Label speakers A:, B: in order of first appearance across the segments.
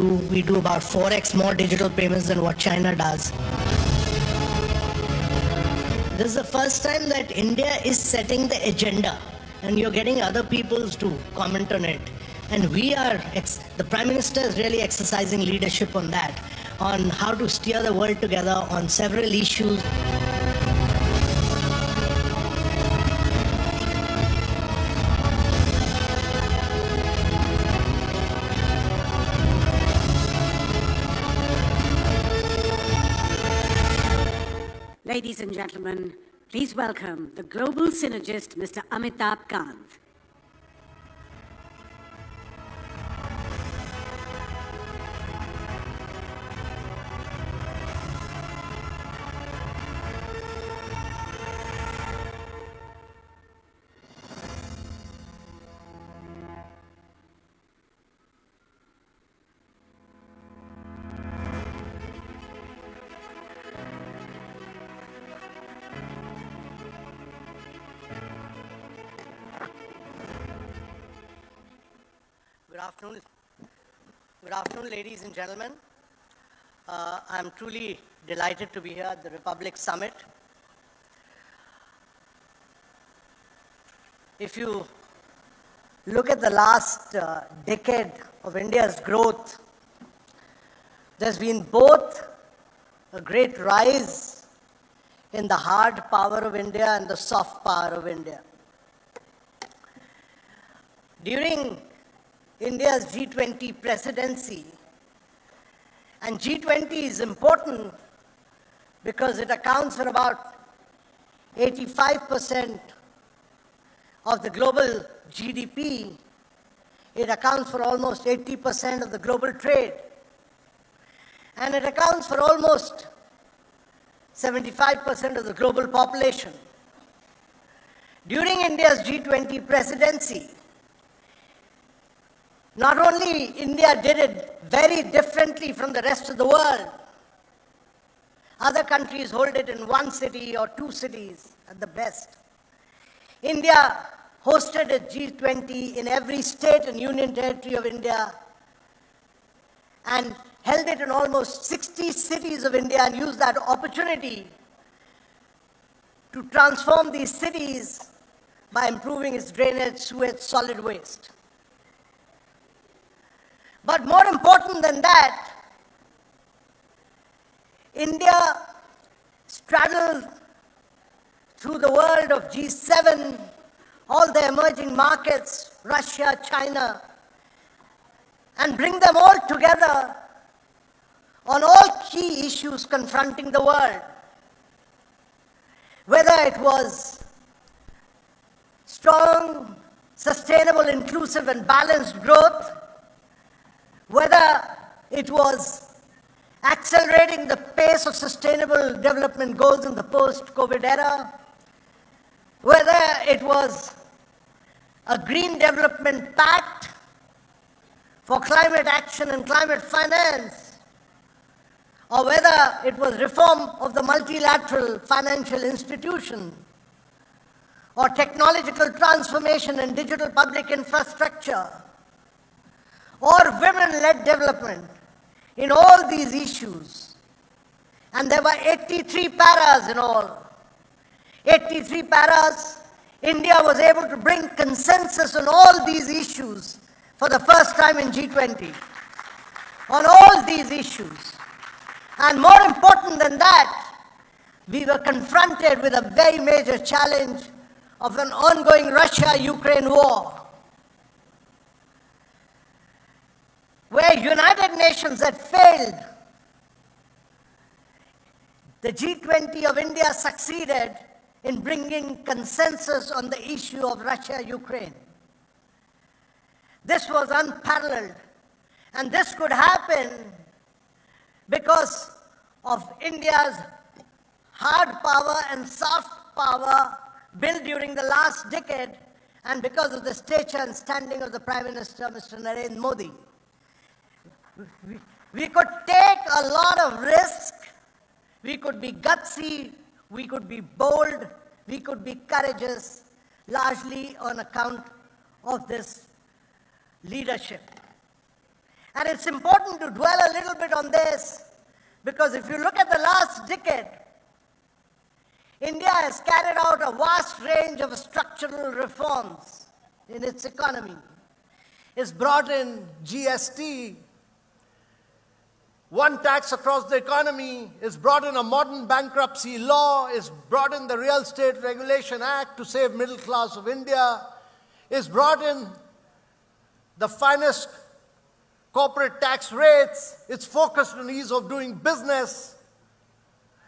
A: We do about 4x more digital payments than what China does. This is the first time that India is setting the agenda, and you're getting other peoples to comment on it. And the Prime Minister is really exercising leadership on that, on how to steer the world together on several issues.
B: Ladies and gentlemen, please welcome the global synergist, Mr. Amitabh Kant.
A: Good afternoon, ladies and gentlemen. I'm truly delighted to be here at the Republic Summit. If you look at the last decade of India's growth, there's been both a great rise in the hard power of India and the soft power of India. During India's G20 presidency, and G20 is important because it accounts for about 85% of the global GDP. It accounts for almost 80% of the global trade. And it accounts for almost 75% of the global population. During India's G20 presidency, not only India did it very differently from the rest of the world. Other countries hold it in one city or two cities at the best. India hosted a G20 in every state and union territory of India and held it in almost 60 cities of India and used that opportunity to transform these cities by improving its drainage, sewage, solid waste. But more important than that, India straddled through the world of G7, all the emerging markets, Russia, China, and bring them all together on all key issues confronting the world. Whether it was strong, sustainable, inclusive, and balanced growth, whether it was accelerating the pace of sustainable development goals in the post-COVID era, whether it was a green development pact for climate action and climate finance, or whether it was reform of the multilateral financial institution, or technological transformation and digital public infrastructure, or women-led development in all these issues. And there were 83 paras in all. 83 paras. India was able to bring consensus on all these issues for the first time in G20. On all these issues. And more important than that, we were confronted with a very major challenge of an ongoing Russia-Ukraine war, where United Nations had failed. The G20 of India succeeded in bringing consensus on the issue of Russia-Ukraine. This was unparalleled, and this could happen because of India's hard power and soft power built during the last decade, and because of the stature and standing of the Prime Minister, Mr. Narendra Modi. We could take a lot of risk, we could be gutsy, we could be bold, we could be courageous, largely on account of this leadership. And it's important to dwell a little bit on this, because if you look at the last decade, India has carried out a vast range of structural reforms in its economy. It's brought in GST, one tax across the economy, it's brought in a modern bankruptcy law, it's brought in the Real Estate Regulation Act to save middle class of India, it's brought in the finest corporate tax rates, it's focused on ease of doing business,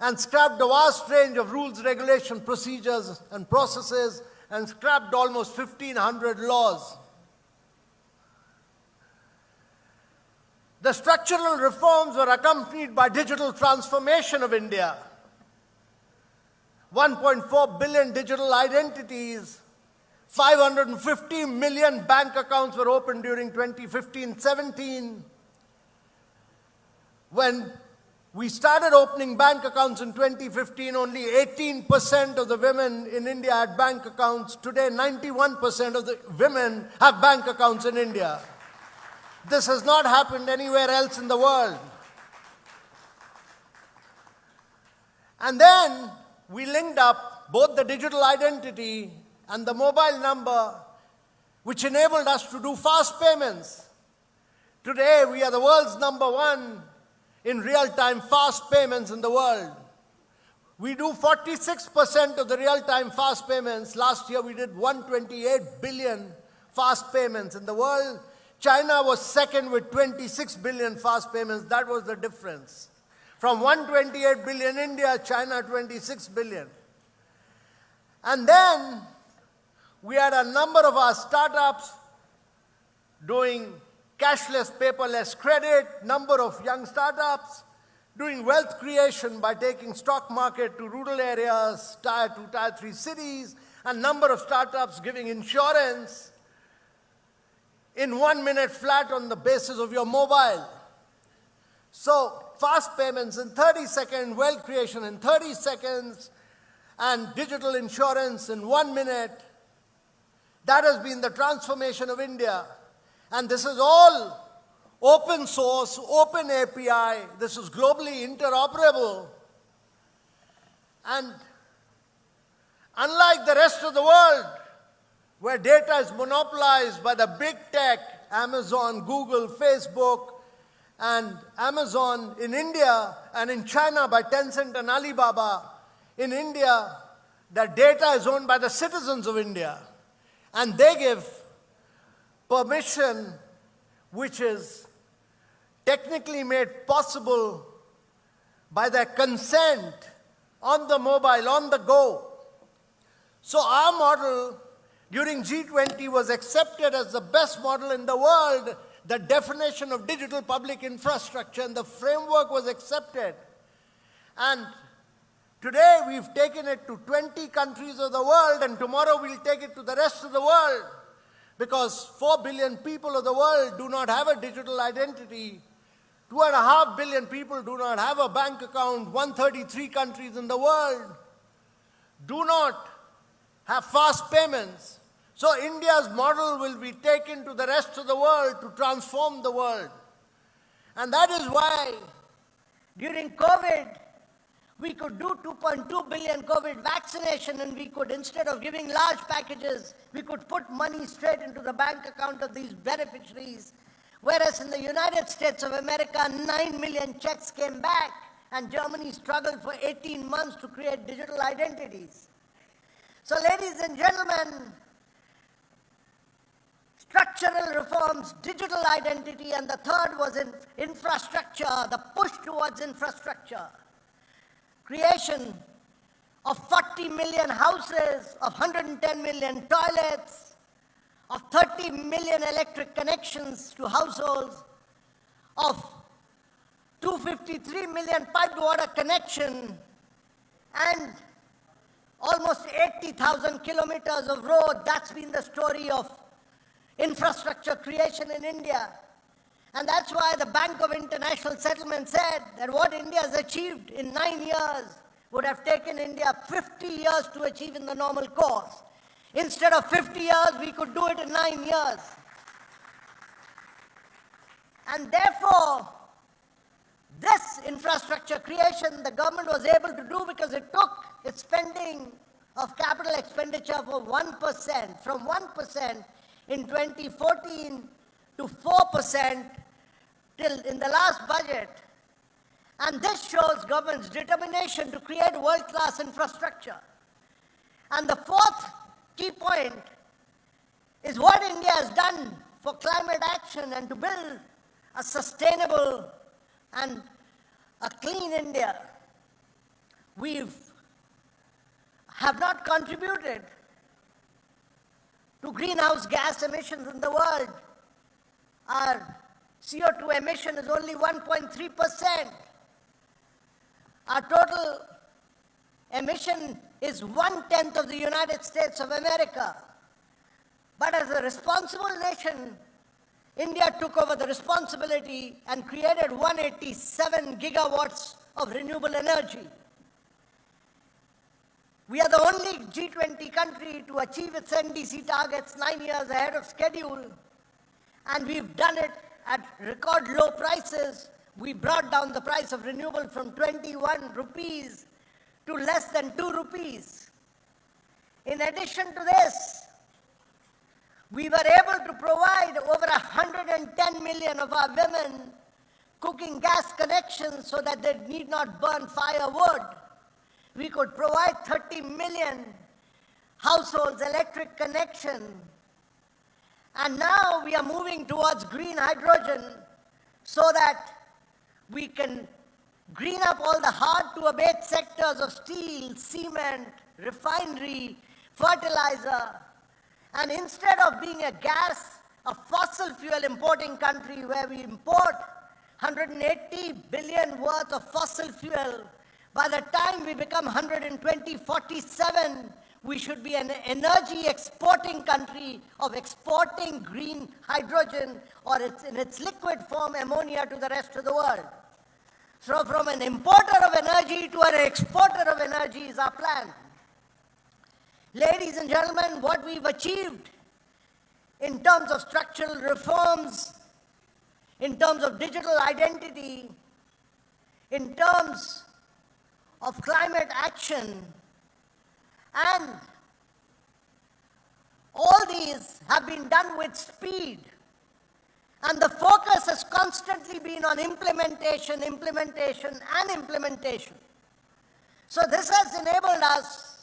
A: and scrapped a vast range of rules, regulation, procedures, and processes, and scrapped almost 1,500 laws. The structural reforms were accompanied by digital transformation of India. 1.4 billion digital identities, 550 million bank accounts were opened during 2015-17. When we started opening bank accounts in 2015, only 18% of the women in India had bank accounts. Today, 91% of the women have bank accounts in India. This has not happened anywhere else in the world. And then we linked up both the digital identity and the mobile number, which enabled us to do fast payments. Today, we are the world's #1 in real-time fast payments in the world. We do 46% of the real-time fast payments. Last year, we did 128 billion fast payments in the world. China was second with 26 billion fast payments. That was the difference. From 128 billion India, China 26 billion. And then we had a number of our startups doing cashless, paperless credit, number of young startups doing wealth creation by taking stock market to rural areas, Tier 2, Tier 3 cities, a number of startups giving insurance in 1 minute flat on the basis of your mobile. So fast payments in 30 seconds, wealth creation in 30 seconds, and digital insurance in 1 minute. That has been the transformation of India. And this is all open source, open API. This is globally interoperable. And unlike the rest of the world, where data is monopolized by the big tech, Amazon, Google, Facebook, and Amazon in India, and in China by Tencent and Alibaba, in India, the data is owned by the citizens of India. And they give permission, which is technically made possible by their consent on the mobile, on the go. So our model during G20 was accepted as the best model in the world. The definition of digital public infrastructure and the framework was accepted. And today we've taken it to 20 countries of the world, and tomorrow we'll take it to the rest of the world, because 4 billion people of the world do not have a digital identity. 2.5 billion people do not have a bank account. 133 countries in the world do not have fast payments. So India's model will be taken to the rest of the world to transform the world. And that is why during COVID, we could do 2.2 billion COVID vaccination, and we could, instead of giving large packages, we could put money straight into the bank account of these beneficiaries. Whereas in the United States of America, 9 million checks came back, and Germany struggled for 18 months to create digital identities. So ladies and gentlemen, structural reforms, digital identity, and the third was in infrastructure, the push towards infrastructure. Creation of 40 million houses, of 110 million toilets, of 30 million electric connections to households, of 253 million piped water connection, and almost 80,000 kilometers of road. That's been the story of infrastructure creation in India. And that's why the Bank of International Settlement said that what India has achieved in 9 years would have taken India 50 years to achieve in the normal course. Instead of 50 years, we could do it in 9 years. And therefore, this infrastructure creation the government was able to do because it took its spending of capital expenditure for 1%, from 1% in 2014 to 4% till in the last budget. And this shows government's determination to create world-class infrastructure. And the fourth key point is what India has done for climate action and to build a sustainable and a clean India. We have not contributed to greenhouse gas emissions in the world. Our CO2 emission is only 1.3%. Our total emission is 1/10 of the United States of America. But as a responsible nation, India took over the responsibility and created 187 gigawatts of renewable energy. We are the only G20 country to achieve its NDC targets 9 years ahead of schedule, and we've done it at record low prices. We brought down the price of renewable from 21 rupees to less than 2 rupees. In addition to this, we were able to provide over 110 million of our women cooking gas connections so that they need not burn firewood. We could provide 30 million households electric connection. And now we are moving towards green hydrogen so that we can green up all the hard-to-abate sectors of steel, cement, refinery, fertilizer. And instead of being a fossil fuel importing country where we import 180 billion worth of fossil fuel, by the time we become 147, we should be an energy exporting country of exporting green hydrogen or in its liquid form ammonia to the rest of the world. So from an importer of energy to an exporter of energy is our plan. Ladies and gentlemen, what we've achieved in terms of structural reforms, in terms of digital identity, in terms of climate action, and all these have been done with speed. And the focus has constantly been on implementation, implementation, and implementation. So this has enabled us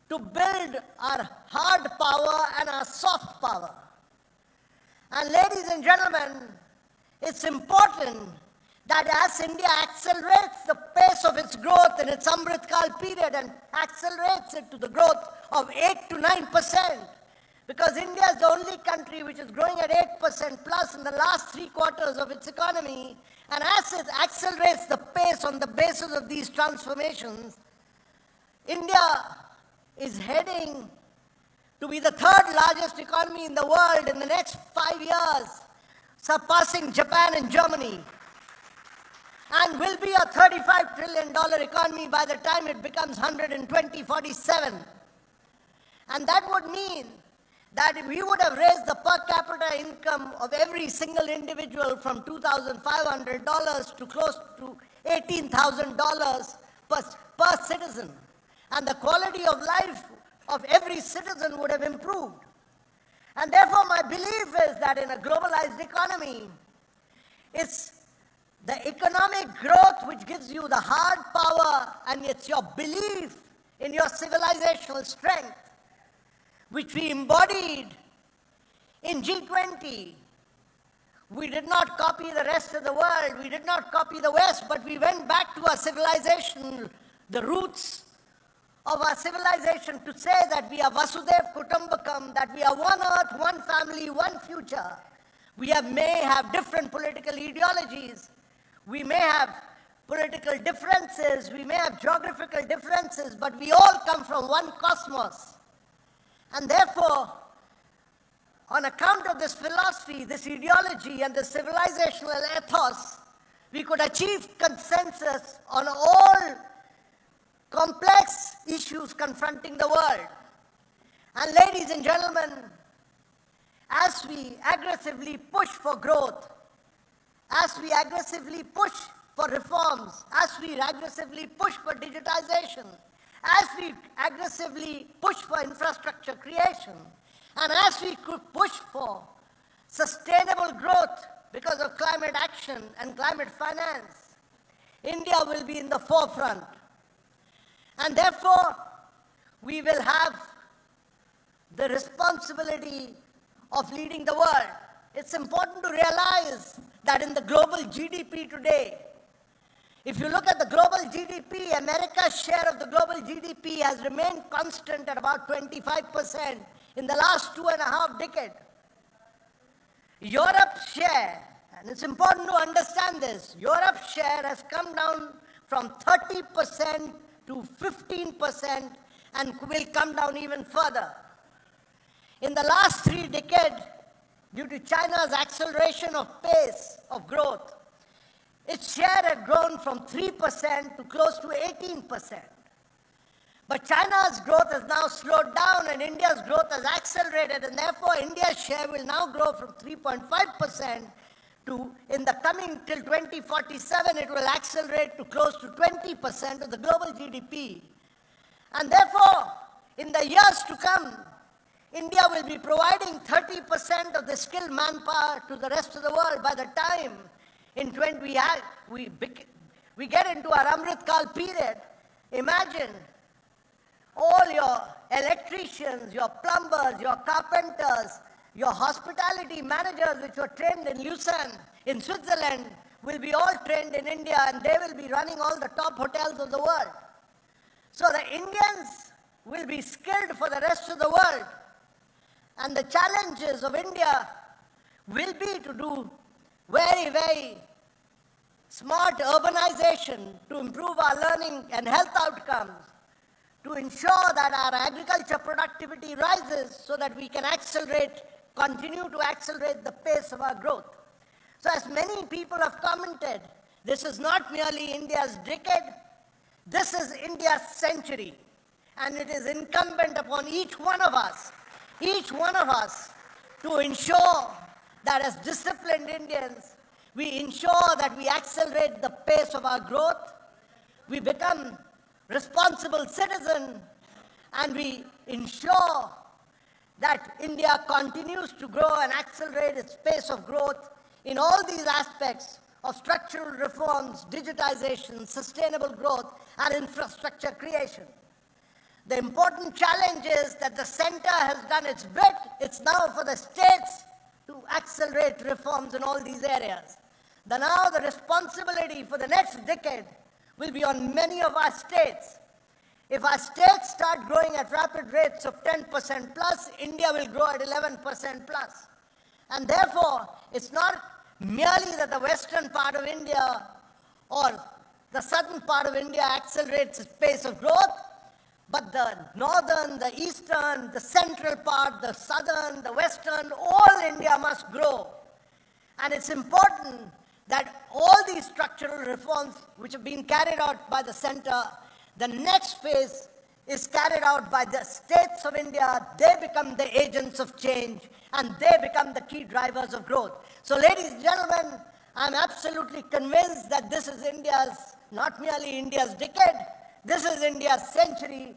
A: to build our hard power and our soft power. And ladies and gentlemen, it's important that as India accelerates the pace of its growth in its Amrit Kal period and accelerates it to the growth of 8 to 9%, because India is the only country which is growing at 8% plus in the last 3 quarters of its economy, and as it accelerates the pace on the basis of these transformations, India is heading to be the 3rd largest economy in the world in the next 5 years, surpassing Japan and Germany, and will be a $35 trillion economy by the time it becomes 147. And that would mean that if we would have raised the per capita income of every single individual from $2,500 to close to $18,000 per citizen, and the quality of life of every citizen would have improved. And therefore, my belief is that in a globalized economy, it's the economic growth which gives you the hard power, and it's your belief in your civilizational strength, which we embodied in G20. We did not copy the rest of the world, we did not copy the West, but we went back to our civilization, the roots of our civilization, to say that we are Vasudev Kutumbakam, that we are one earth, one family, one future. We may have different political ideologies, we may have political differences, we may have geographical differences, but we all come from one cosmos. And therefore, on account of this philosophy, this ideology, and this civilizational ethos, we could achieve consensus on all complex issues confronting the world. And ladies and gentlemen, as we aggressively push for growth, as we aggressively push for reforms, as we aggressively push for digitization, as we aggressively push for infrastructure creation, and as we could push for sustainable growth because of climate action and climate finance, India will be in the forefront. And therefore, we will have the responsibility of leading the world. It's important to realize that in the global GDP today, if you look at the global GDP, America's share of the global GDP has remained constant at about 25% in the last 2.5 decades. Europe's share, and it's important to understand this, Europe's share has come down from 30% to 15% and will come down even further. In the last 3 decades, due to China's acceleration of pace of growth, its share had grown from 3% to close to 18%. But China's growth has now slowed down and India's growth has accelerated, and therefore India's share will now grow from 3.5% to, in the coming till 2047, it will accelerate to close to 20% of the global GDP. And therefore, in the years to come, India will be providing 30% of the skilled manpower to the rest of the world by the time we get into our Amrit Kal period. Imagine all your electricians, your plumbers, your carpenters, your hospitality managers which were trained in Lucerne, in Switzerland, will be all trained in India, and they will be running all the top hotels of the world. So the Indians will be skilled for the rest of the world. And the challenges of India will be to do very, very smart urbanization to improve our learning and health outcomes, to ensure that our agriculture productivity rises so that we can continue to accelerate the pace of our growth. So as many people have commented, this is not merely India's decade, this is India's century. And it is incumbent upon each one of us to ensure that as disciplined Indians, we ensure that we accelerate the pace of our growth, we become responsible citizens, and we ensure that India continues to grow and accelerate its pace of growth in all these aspects of structural reforms, digitization, sustainable growth, and infrastructure creation. The important challenge is that the center has done its bit. It's now for the states to accelerate reforms in all these areas. Now the responsibility for the next decade will be on many of our states. If our states start growing at rapid rates of 10% plus, India will grow at 11% plus. And therefore, it's not merely that the western part of India or the southern part of India accelerates its pace of growth, but the northern, the eastern, the central part, the southern, the western, all India must grow. And it's important that all these structural reforms which have been carried out by the center, the next phase is carried out by the states of India. They become the agents of change and they become the key drivers of growth. So ladies and gentlemen, I'm absolutely convinced that this is not merely India's decade, this is India's century,